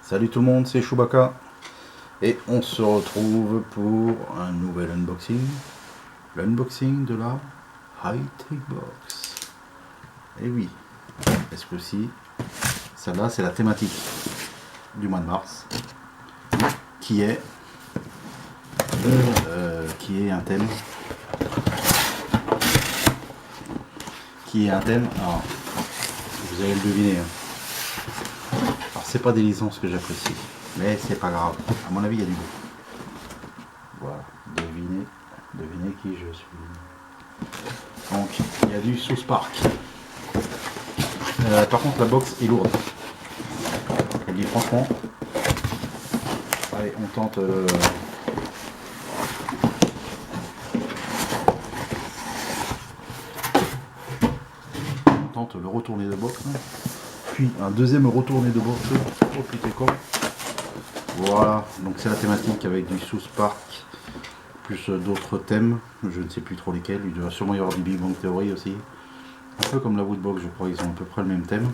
Salut tout le monde, c'est Chewbacca et on se retrouve pour un nouvel unboxing, l'unboxing de la High-Tech Box. Et oui, est-ce que si celle-là c'est la thématique du mois de mars, qui est un thème, alors vous allez le deviner, hein. Alors c'est pas des licences que j'apprécie, mais c'est pas grave, à mon avis il y a du beau. Voilà, devinez qui je suis. Donc il y a du South Park. Par contre la box est lourde. Je le dis franchement. Allez, on tente le retourné de box. Puis un deuxième retourné de box. Oh putain con. Voilà, donc c'est la thématique avec du South Park, plus d'autres thèmes, je ne sais plus trop lesquels, il doit sûrement y avoir du Big Bang Theory aussi. Un peu comme la Woodbox, je crois qu'ils ont à peu près le même thème.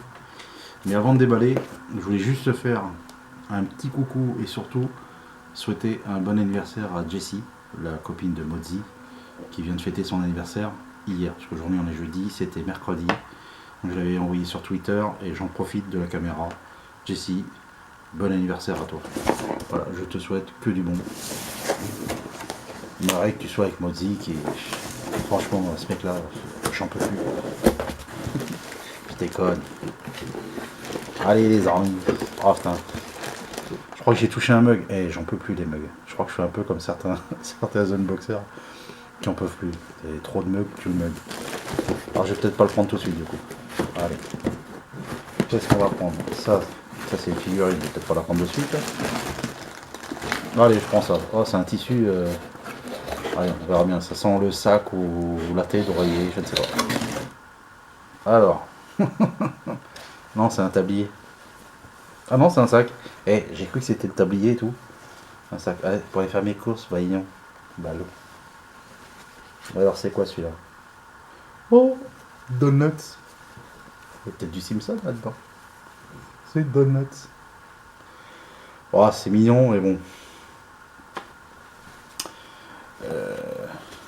Mais avant de déballer, je voulais juste faire un petit coucou et surtout souhaiter un bon anniversaire à Jessie, la copine de Mozzie, qui vient de fêter son anniversaire hier, parce qu'aujourd'hui on est jeudi, c'était mercredi. Donc je l'avais envoyé sur Twitter et j'en profite de la caméra. Jessie, bon anniversaire à toi. Voilà, je te souhaite que du bon. Il m'aimerait que tu sois avec Mozzie, qui franchement, ce mec-là, j'en peux plus. Je déconne. Allez les amis. Oh putain. Je crois que j'ai touché un mug. Eh, j'en peux plus des mugs. Je crois que je suis un peu comme certains unboxers qui en peuvent plus. C'est trop de mugs, tu le mug. Alors je vais peut-être pas le prendre tout de suite du coup. Allez. Qu'est-ce qu'on va prendre? Ça c'est une figurine, je vais peut-être pas la prendre de suite. Allez, je prends ça. Oh, c'est un tissu. Allez, on verra bien. Ça sent le sac ou la tête d'oreiller, je ne sais pas. Alors. Non, c'est un tablier. Ah non, c'est un sac. Eh, j'ai cru que c'était le tablier et tout. Un sac. Allez, pour aller faire mes courses, voyons. Ballot. Alors, c'est quoi celui-là? Oh, donuts. Il y a peut-être du Simpson là-dedans. C'est donuts. Oh, c'est mignon, mais bon.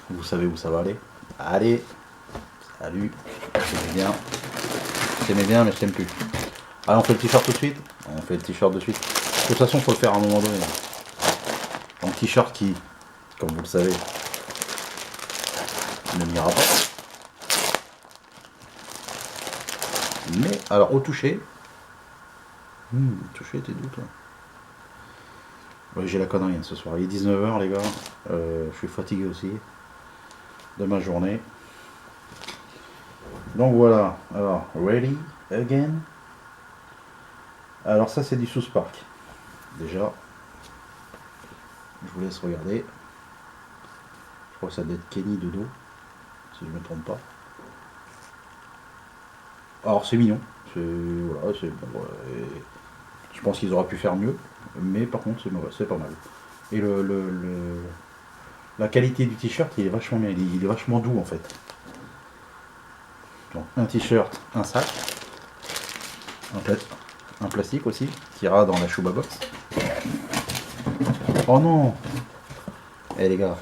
Vous savez où ça va aller. Allez. Salut. Je t'aimais bien, mais je t'aime plus. Allez, on fait le t-shirt tout de suite. On fait le t-shirt de suite. De toute façon, il faut le faire à un moment donné. Un t-shirt qui, comme vous le savez, ne m'ira pas. Mais, alors, au toucher. Toucher, t'es d'où toi? Ouais, j'ai la connerie ce soir. Il est 19h, les gars. Je suis fatigué aussi de ma journée. Donc voilà. Alors, ready again. Alors, ça, c'est du South Park. Déjà, je vous laisse regarder. Je crois que ça doit être Kenny de dos, si je ne me trompe pas. Alors, c'est mignon. Voilà, bon, je pense qu'ils auraient pu faire mieux. Mais par contre, c'est pas mal. Et la qualité du t-shirt, il est vachement bien. Il est vachement doux en fait. Donc, un t-shirt, un sac. Un plastique aussi, qui ira dans la Chewbacca box. Oh non! Eh les gars,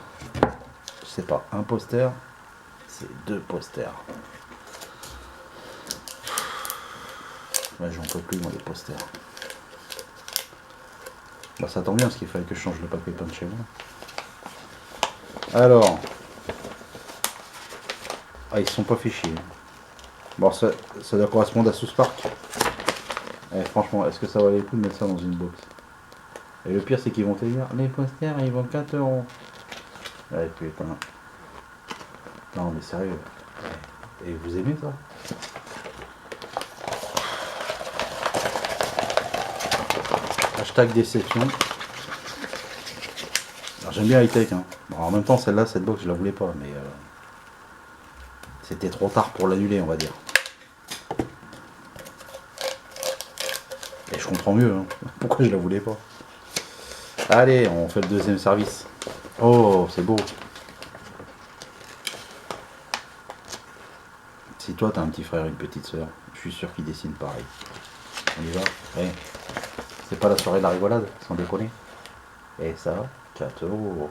c'est pas un poster, c'est deux posters. Là j'en peux plus moi les posters. Bah ça tombe bien parce qu'il fallait que je change le papier peint de chez moi. Alors. Ah ils se sont pas fait chier. Bon ça doit correspondre à South Park. Eh, franchement, est-ce que ça valait le coup de mettre ça dans une box? Et le pire c'est qu'ils vont te dire les posters ils vendent 4 €. Ouais putain. Non mais sérieux. Et vous aimez ça? Hashtag déception. Alors j'aime bien High-Tech hein. Bon, en même temps celle-là, cette box je la voulais pas mais c'était trop tard pour l'annuler on va dire. Et je comprends mieux hein. Pourquoi je la voulais pas. Allez, on fait le deuxième service. Oh, c'est beau. Si toi t'as un petit frère et une petite soeur, je suis sûr qu'ils dessinent pareil. On y va? Ouais. C'est C'est pas la soirée de la rigolade, sans déconner. Et ça, 4 €.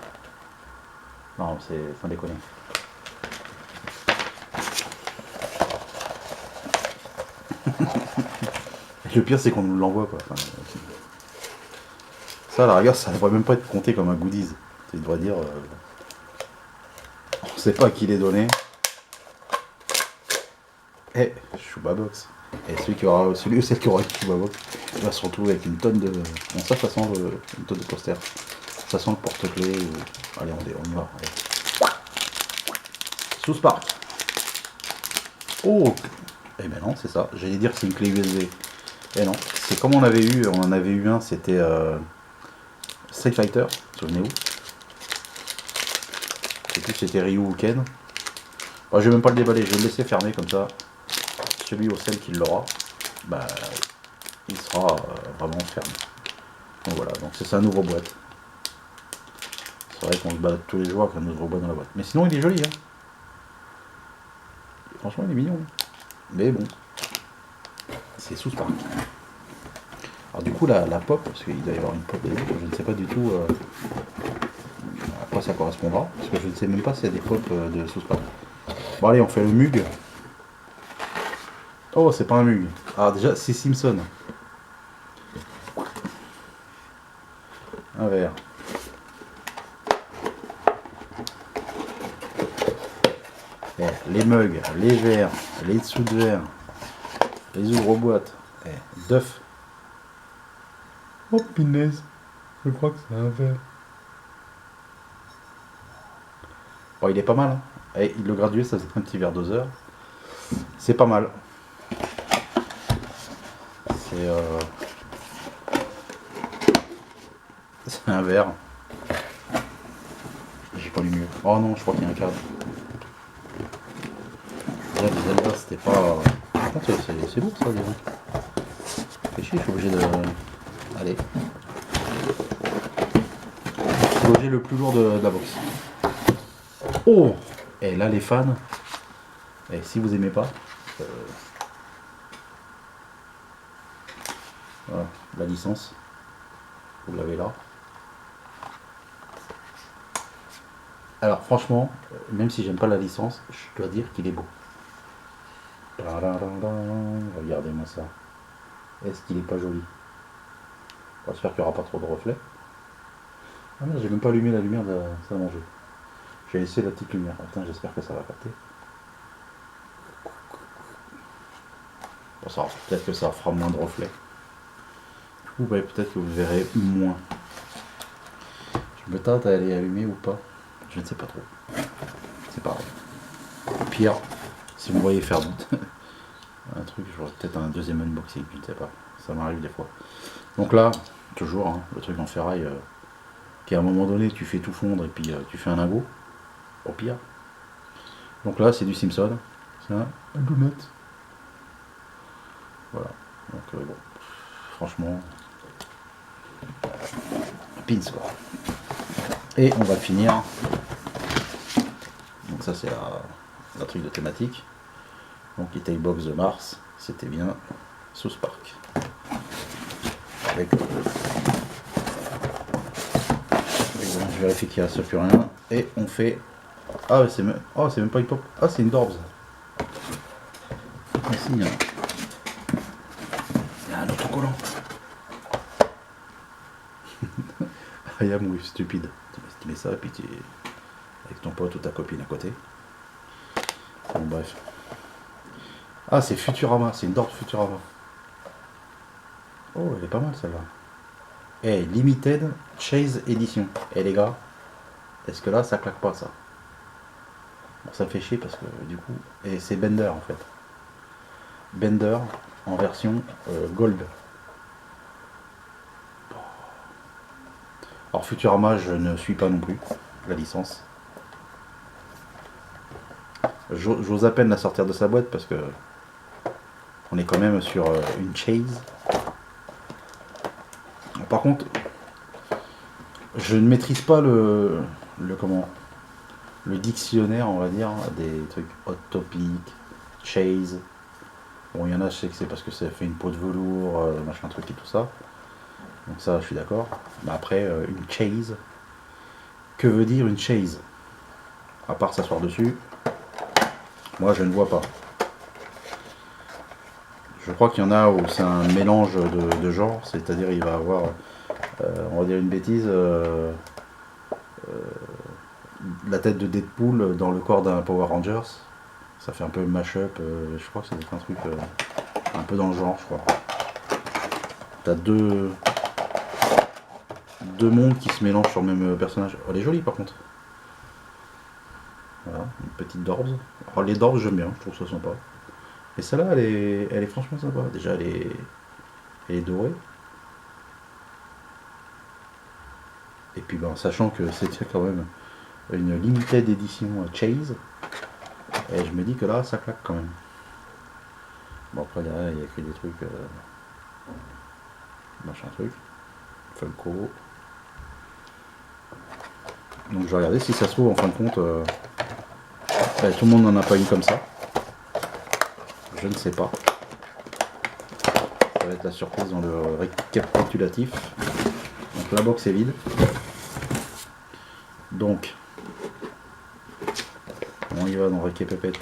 Non, c'est sans déconner. Et le pire, c'est qu'on nous l'envoie, quoi. Enfin, ça, à la rigueur, ça devrait même pas être compté comme un goodies. Tu devrais dire, on sait pas à qui les donner. Et Choubabox. Et celui ou celle qui aura une Choubabox, il va se retrouver avec une tonne de. Bon, ça sent une tonne de posters. Ça sent le porte-clés. Ou... Allez, on y va. Allez. Sous Spark. Oh. Eh ben non, c'est ça. J'allais dire que c'est une clé USB. Eh non, c'est comme on en avait eu un, c'était Street Fighter, souvenez-vous. Je sais plus si c'était Ryu ou Ken. Oh, je vais même pas le déballer, je vais le laisser fermer comme ça. Celui ou celle qui l'aura, bah, il sera vraiment fermé. Donc voilà, donc c'est ça, un ouvre-boîte. C'est vrai qu'on se balade tous les jours avec un ouvre-boîte dans la boîte. Mais sinon, il est joli, hein. Franchement, il est mignon. Mais bon, c'est sous Spark. Alors du coup, la pop, parce qu'il doit y avoir une pop dedans, je ne sais pas du tout à quoi ça correspondra, parce que je ne sais même pas s'il y a des pop de sous Spark. Bon allez, on fait le Mug. Oh, c'est pas un Mug. Ah déjà, c'est Simpson. Un verre. Eh, les mugs, les verres, les dessous de verre, les ouvre-boîtes, d'œufs. Oh punaise, je crois que c'est un verre. Bon, il est pas mal, hein. Et le gradué, ça faisait un petit verre 2 heures. C'est pas mal. C'est c'est un verre. J'ai pas lu mieux. Oh non, je crois qu'il y a un cadre. Là, les Zelda, c'était pas. Par contre, c'est lourd ça, disons. Fait chier, je suis obligé de. Allez. C'est l'objet le plus lourd de la box. Oh. Et là, les fans. Et si vous aimez pas. Voilà, la licence. Vous l'avez là. Alors franchement, même si j'aime pas la licence, je dois dire qu'il est beau. Regardez-moi ça. Est-ce qu'il est pas joli? J'espère qu'il n'y aura pas trop de reflets. Ah non, j'ai même pas allumé la lumière de la salle à manger. J'ai laissé la petite lumière. Attends, j'espère que ça va capter. Bon, ça, peut-être que ça fera moins de reflets. Du coup, ouais, peut-être que vous verrez moins. Je me tâte à aller allumer ou pas. Je ne sais pas trop. C'est pas grave. Au pire, si vous me voyez faire un truc, j'aurai peut-être un deuxième unboxing, je ne sais pas. Ça m'arrive des fois. Donc là, toujours, hein, le truc en ferraille, qui à un moment donné, tu fais tout fondre et puis tu fais un lingot. Au pire. Donc là, c'est du Simpson. C'est un lunette. Voilà. Donc bon, franchement, pins quoi. Et on va finir. Donc ça c'est la truc de thématique. Donc les Box de Mars, c'était bien sous Spark. Avec je vérifie qu'il ne reste plus rien. Et on fait. Ah c'est même. Oh c'est même pas une pop. Ah c'est une Dorbs. Ah si, il y a un autocollant. I am with stupide. Tu mets ça et puis tu avec ton pote ou ta copine à côté. Bon bref. Ah c'est Futurama, c'est une Dorbs Futurama. Oh elle est pas mal celle-là. Eh Limited Chase Edition. Eh les gars, est-ce que là ça claque pas ça? Bon ça me fait chier parce que du coup. Et c'est Bender en fait. Bender en version Gold. Alors Futurama je ne suis pas non plus la licence. J'ose à peine la sortir de sa boîte parce que on est quand même sur une Chase. Par contre, je ne maîtrise pas le dictionnaire, on va dire, des trucs Hot Topic, Chase. Bon, il y en a, je sais que c'est parce que ça fait une peau de velours, machin truc et tout ça. Donc ça, je suis d'accord. Mais après, une chase. Que veut dire une chase? À part s'asseoir dessus, moi je ne vois pas. Je crois qu'il y en a où c'est un mélange de genres, c'est-à-dire il va avoir, on va dire une bêtise, la tête de Deadpool dans le corps d'un Power Rangers. Ça fait un peu mash-up, je crois que c'est un truc un peu dans le genre, je crois. T'as deux mondes qui se mélangent sur le même personnage. Oh, elle est jolie par contre. Voilà, une petite Dorbs. Alors, les Dorbs j'aime bien, je trouve ça sympa. Et celle-là, elle est franchement sympa. Déjà, elle est dorée. Et puis, ben, sachant que c'était quand même une limited édition Chase, et je me dis que là, ça claque quand même. Bon, après, derrière, il y a écrit des trucs. Machin truc. Funko. Donc, je vais regarder si ça se trouve, en fin de compte. Ben, tout le monde n'en a pas une comme ça. Je ne sais pas. Ça va être la surprise dans le récapitulatif. Donc la box est vide. Donc on y va dans le récapépète.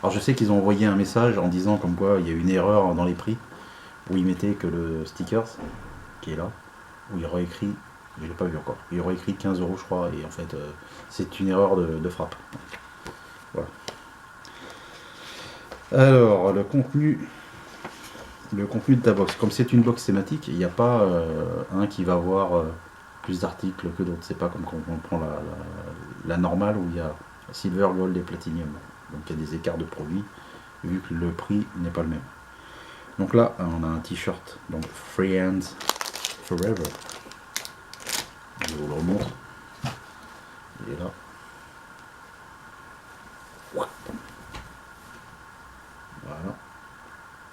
Alors je sais qu'ils ont envoyé un message en disant comme quoi il y a eu une erreur dans les prix, où ils mettaient que le stickers qui est là, où il y aurait écrit, je l'ai pas vu encore, il y aurait écrit 15 € je crois, et en fait c'est une erreur de frappe. Voilà. Alors le contenu de ta box, comme c'est une box thématique, il n'y a pas un qui va avoir plus d'articles que d'autres. C'est pas comme quand on prend la normale où il y a silver, gold et platinum. Donc il y a des écarts de produits vu que le prix n'est pas le même. Donc là, on a un t-shirt, donc Free Hands Forever. Je vous le remontre. Il est là. Voilà.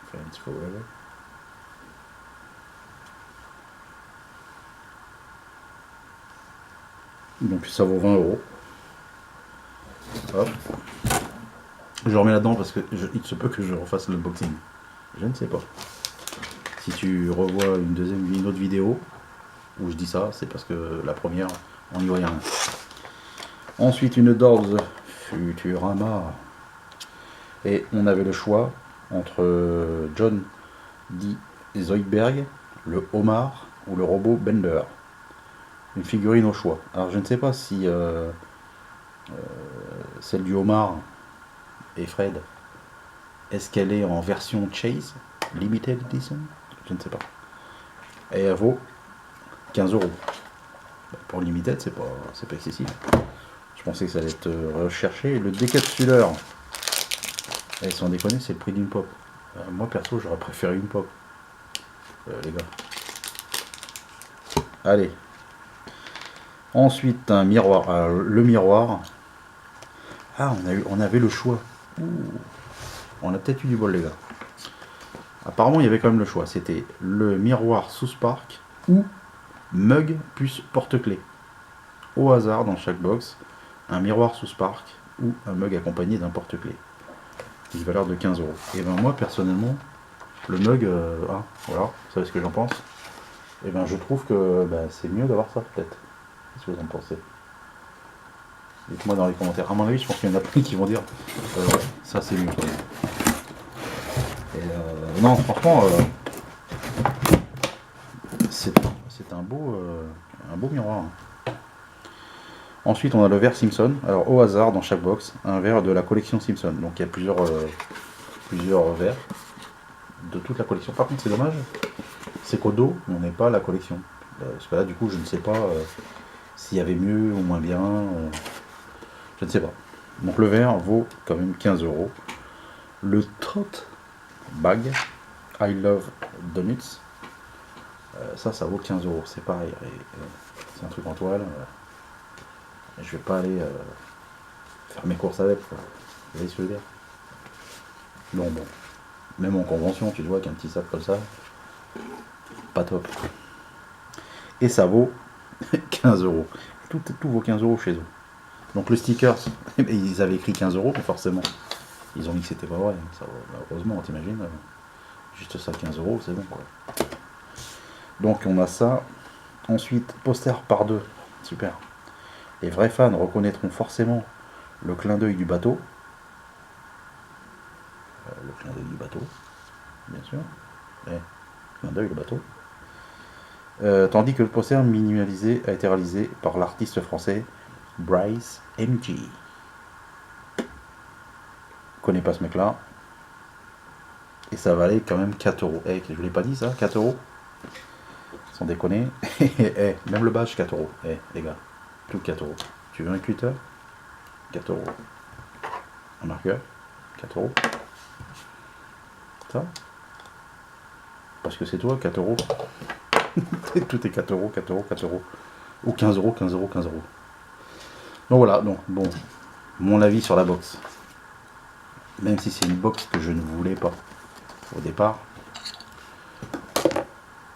Free Hands Forever. Donc ça vaut 20 €. Hop. Je remets là-dedans parce que il se peut que je refasse l'unboxing. Je ne sais pas. Si tu revois une autre vidéo où je dis ça, c'est parce que la première, on n'y voyait rien. Ensuite, une Dorbs Futurama. Et on avait le choix entre John D. Zoidberg, le homard ou le robot Bender. Une figurine au choix. Alors je ne sais pas si celle du homard et Fred, est-ce qu'elle est en version Chase, Limited Edition? Je ne sais pas. Et elle vaut 15 €. Pour Limited, c'est pas excessif. Je pensais que ça allait être recherché. Le décapsuleur, et sans déconner, c'est le prix d'une pop. Moi perso, j'aurais préféré une pop. Les gars. Allez. Ensuite, un miroir. Le miroir. Ah, on avait le choix. Ouh. On a peut-être eu du bol, les gars. Apparemment, il y avait quand même le choix. C'était le miroir sous Spark ou mug plus porte-clés. Au hasard, dans chaque box, un miroir sous Spark ou un mug accompagné d'un porte-clés. Une valeur de 15 €. Et ben moi, personnellement, le mug, voilà, vous savez ce que j'en pense. Et ben je trouve que c'est mieux d'avoir ça, peut-être. Qu'est-ce que vous en pensez? Dites-moi dans les commentaires. À mon avis, je pense qu'il y en a plein qui vont dire ça c'est mieux. Et non, franchement, c'est un beau miroir. Ensuite, on a le verre Simpson. Alors, au hasard, dans chaque box, un verre de la collection Simpson. Donc, il y a plusieurs verres de toute la collection. Par contre, c'est dommage, c'est qu'au dos, on n'est pas la collection. Parce que là, du coup, je ne sais pas s'il y avait mieux ou moins bien. Je ne sais pas. Donc, le verre vaut quand même 15 €. Le tote bag I Love Donuts, ça vaut 15 €. C'est pareil. C'est un truc en toile. Je vais pas aller faire mes courses avec, quoi. Vous voyez ce que je veux dire? Bon, même en convention, tu vois qu'un petit sac comme ça, pas top. Et ça vaut 15 €. Tout vaut 15 € chez eux. Donc le sticker, ils avaient écrit 15 €, mais forcément, ils ont dit que c'était pas vrai. Ça, heureusement, t'imagines, juste ça 15 €, c'est bon, quoi. Donc on a ça. Ensuite, poster par 2. Super. Les vrais fans reconnaîtront forcément le clin d'œil du bateau. Le clin d'œil du bateau, bien sûr. Clin d'œil le bateau. Tandis que le poster minimalisé a été réalisé par l'artiste français Bryce MG. Je connais pas ce mec là. Et ça valait quand même 4 euros. Je vous l'ai pas dit ça, 4 euros. Sans déconner. Même le badge 4 euros. Les gars, tout 4 euros. Tu veux un cutter? 4 euros. Un marqueur? 4 euros. Ça? Parce que c'est toi, 4 euros. Tout est 4 euros, 4 euros, 4 euros. Ou 15 euros, 15 euros, 15 euros. Donc voilà, donc bon, mon avis sur la box. Même si c'est une box que je ne voulais pas au départ,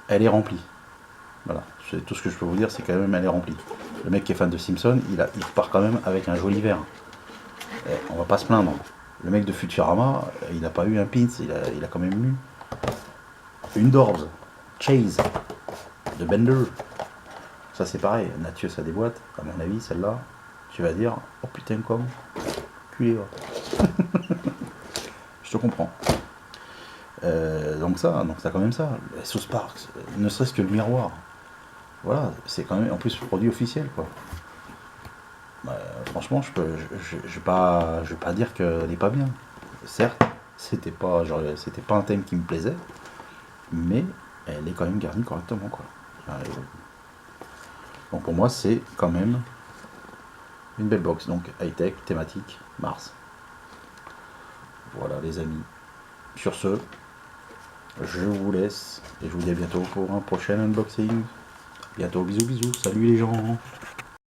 elle est remplie. Voilà, c'est tout ce que je peux vous dire, c'est quand même elle est remplie. Le mec qui est fan de Simpson, il repart quand même avec un joli verre. On va pas se plaindre. Le mec de Futurama, il n'a pas eu un pins, il a quand même eu une Dorbs, Chase, de Bender. Ça c'est pareil, Nathieu ça déboîte, à mon avis celle-là, tu vas dire, oh putain comme, culé. Je te comprends. Donc ça quand même ça, South Park, ne serait-ce que le miroir. Voilà, c'est quand même en plus produit officiel quoi. Franchement, je vais pas dire qu'elle n'est pas bien. Certes, c'était pas un thème qui me plaisait, mais elle est quand même garnie correctement quoi. Donc pour moi, c'est quand même une belle box. Donc high-tech, thématique, Mars. Voilà les amis. Sur ce, je vous laisse et je vous dis à bientôt pour un prochain unboxing. Bientôt, bisous bisous, salut les gens.